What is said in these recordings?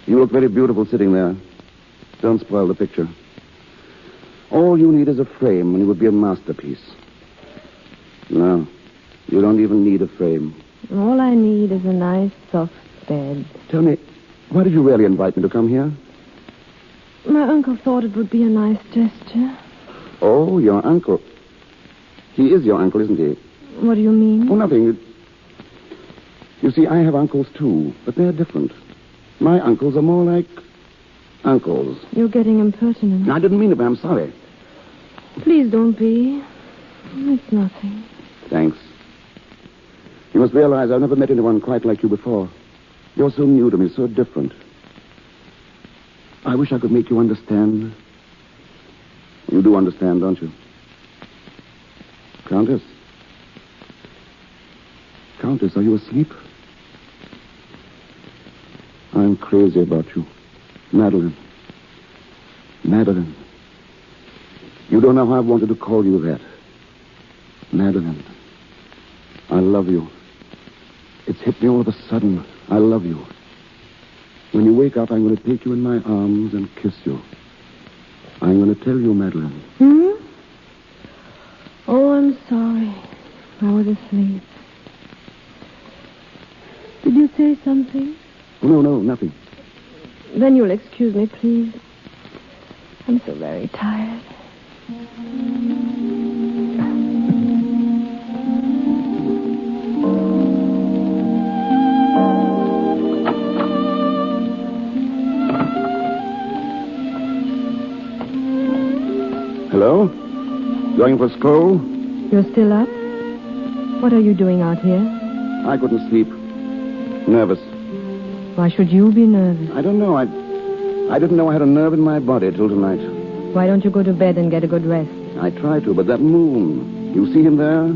You look very beautiful sitting there. Don't spoil the picture. All you need is a frame, and it would be a masterpiece. No, you don't even need a frame. All I need is a nice, soft bed. Tell me, why did you really invite me to come here? My uncle thought it would be a nice gesture. Oh, your uncle. He is your uncle, isn't he? What do you mean? Oh, nothing. You see, I have uncles, too, but they're different. My uncles are more like uncles. You're getting impertinent. I didn't mean it, but I'm sorry. Please don't be. It's nothing. Thanks. You must realize I've never met anyone quite like you before. You're so new to me, so different. I wish I could make you understand. You do understand, don't you? Countess? Countess, are you asleep? I'm crazy about you. Madeline. Madeline. You don't know how I've wanted to call you that. Madeline. I love you. It's hit me all of a sudden. I love you. When you wake up, I'm going to take you in my arms and kiss you. I'm going to tell you, Madeline. Oh, I'm sorry. I was asleep. Did you say something? No, nothing. Then you'll excuse me, please. I'm so very tired. Hello? Going for school? You're still up? What are you doing out here? I couldn't sleep. Nervous. Why should you be nervous? I don't know. I didn't know I had a nerve in my body till tonight. Why don't you go to bed and get a good rest? I try to, but that moon, you see him there?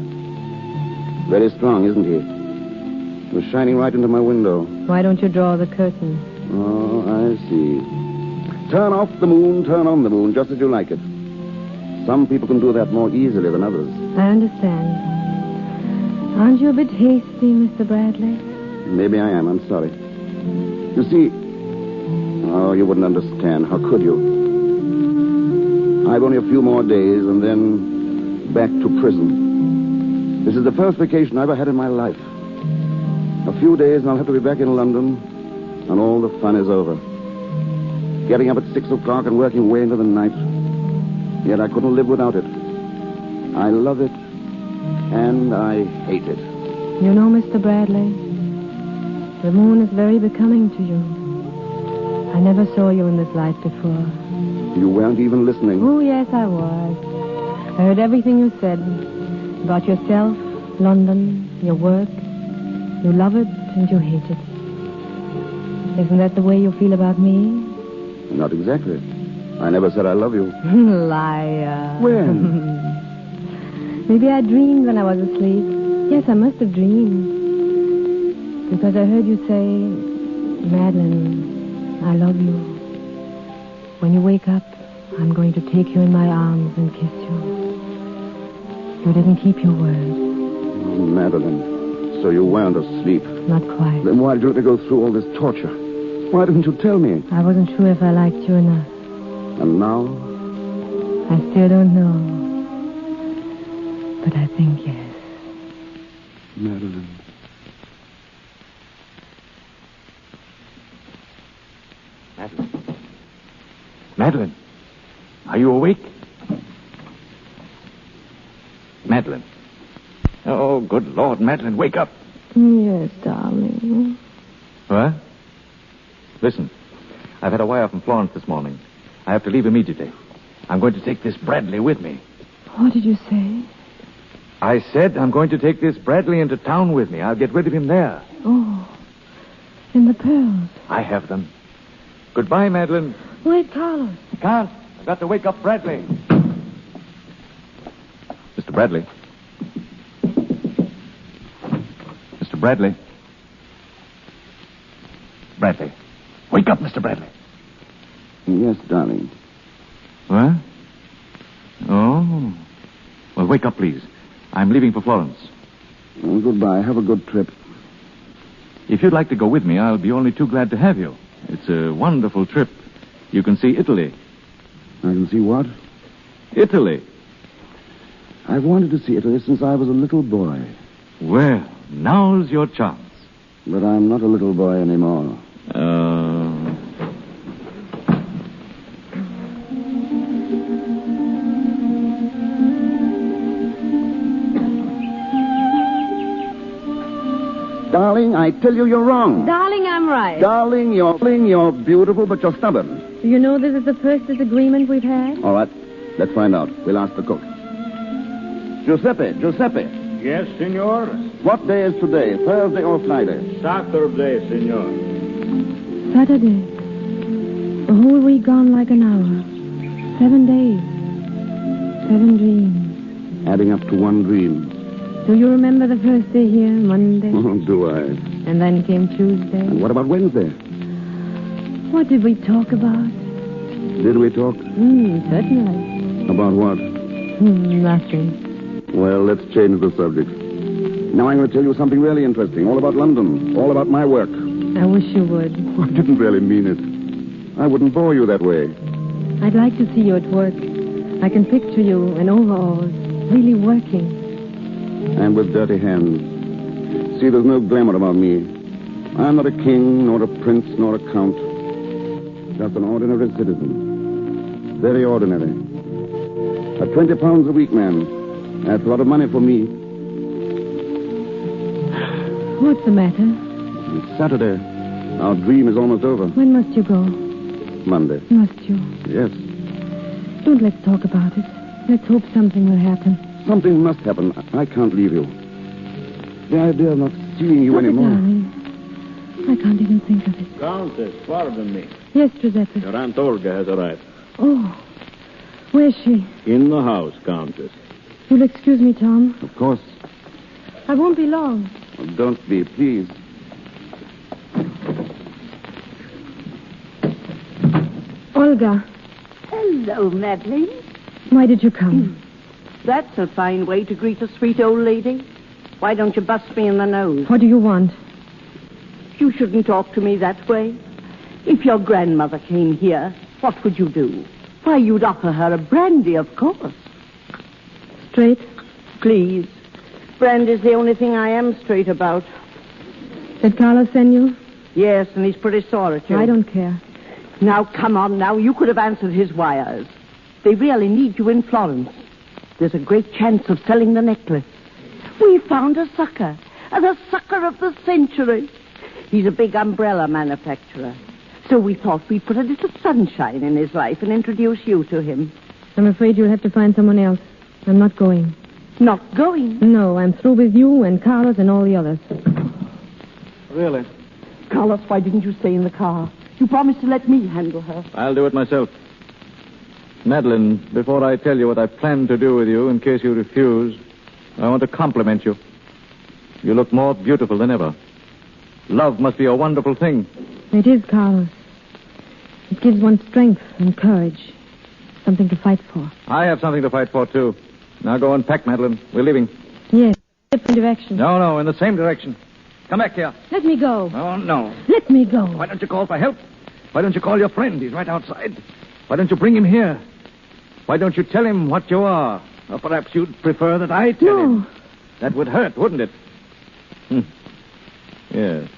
Very strong, isn't he? He was shining right into my window. Why don't you draw the curtain? Oh, I see. Turn off the moon, turn on the moon, just as you like it. Some people can do that more easily than others. I understand. Aren't you a bit hasty, Mr. Bradley? Maybe I am. I'm sorry. You see... Oh, you wouldn't understand. How could you? I've only a few more days and then back to prison. This is the first vacation I ever had in my life. A few days and I'll have to be back in London, and all the fun is over. Getting up at 6 o'clock and working way into the night. Yet I couldn't live without it. I love it, and I hate it. You know, Mr. Bradley, the moon is very becoming to you. I never saw you in this light before. You weren't even listening. Oh, yes, I was. I heard everything you said about yourself, London, your work. You love it and you hate it. Isn't that the way you feel about me? Not exactly. I never said I love you. Liar. When? Maybe I dreamed when I was asleep. Yes, I must have dreamed. Because I heard you say, Madeline, I love you. When you wake up, I'm going to take you in my arms and kiss you. You didn't keep your word. Oh, Madeline, so you weren't asleep. Not quite. Then why didn't you go through all this torture? Why didn't you tell me? I wasn't sure if I liked you enough. And now? I still don't know. But I think yes. Madeline. Madeline, are you awake? Madeline. Oh, good Lord, Madeline, wake up. Yes, darling. What? Listen, I've had a wire from Florence this morning. I have to leave immediately. I'm going to take this Bradley with me. What did you say? I said I'm going to take this Bradley into town with me. I'll get rid of him there. Oh, in the pearls. I have them. Goodbye, Madeline. Wait, Carlos. I can't. I've got to wake up Bradley. Mr. Bradley. Mr. Bradley. Bradley. Wake up, Mr. Bradley. Yes, darling. What? Oh. Well, wake up, please. I'm leaving for Florence. Well, goodbye. Have a good trip. If you'd like to go with me, I'll be only too glad to have you. It's a wonderful trip. You can see Italy. I can see what? Italy. I've wanted to see Italy since I was a little boy. Well, now's your chance. But I'm not a little boy anymore. Darling, I tell you you're wrong. Darling, I'm right. Darling, you're beautiful, but you're stubborn. Do you know this is the first disagreement we've had? All right, let's find out. We'll ask the cook. Giuseppe. Yes, senor. What day is today, Thursday or Friday? Saturday, senor. Saturday. A whole week gone like an hour. 7 days. 7 dreams. Adding up to one dream. Do you remember the first day here, Monday? Oh, do I? And then came Tuesday. And what about Wednesday? What did we talk about? Did we talk? Certainly. About what? Nothing. Well, let's change the subject. Now I'm going to tell you something really interesting. All about London. All about my work. I wish you would. I didn't really mean it. I wouldn't bore you that way. I'd like to see you at work. I can picture you in overalls, really working. And with dirty hands. See, there's no glamour about me. I'm not a king, nor a prince, nor a count. Just an ordinary citizen. Very ordinary. A 20 pounds a week man. That's a lot of money for me. What's the matter? It's Saturday. Our dream is almost over. When must you go? Monday. Must you? Yes. Don't let's talk about it. Let's hope something will happen. Something must happen. I can't leave you. The idea of not seeing you Stop it, anymore. darling. I can't even think of it. Countess, pardon me. Yes, Giuseppe. Your Aunt Olga has arrived. Oh. Where's she? In the house, Countess. You'll excuse me, Tom. Of course. I won't be long. Oh, don't be, please. Olga, Hello, Marlene. why did you come? That's a fine way to greet a sweet old lady. Why don't you bust me in the nose? What do you want? You shouldn't talk to me that way. If your grandmother came here, what would you do? Why, you'd offer her a brandy, of course. Straight? Please. Brandy's the only thing I am straight about. Did Carlos send you? Yes, and he's pretty sore at you. I don't care. Now, come on now. You could have answered his wires. They really need you in Florence. There's a great chance of selling the necklace. We found a sucker. The sucker of the century. He's a big umbrella manufacturer. So we thought we'd put a little sunshine in his life and introduce you to him. I'm afraid you'll have to find someone else. I'm not going. Not going? No, I'm through with you and Carlos and all the others. Really? Carlos, why didn't you stay in the car? You promised to let me handle her. I'll do it myself. Madeline, before I tell you what I plan to do with you, in case you refuse, I want to compliment you. You look more beautiful than ever. Love must be a wonderful thing. It is, Carlos. It gives one strength and courage. Something to fight for. I have something to fight for, too. Now go and pack, Madeline. We're leaving. Yes, different direction. No, in the same direction. Come back here. Let me go. Oh, no. Let me go. Why don't you call for help? Why don't you call your friend? He's right outside. Why don't you bring him here? Why don't you tell him what you are? Or perhaps you'd prefer that I tell him. That would hurt, wouldn't it? Yes.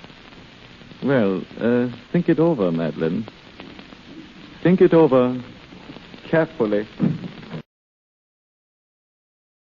Well, think it over, Madeline. Think it over carefully.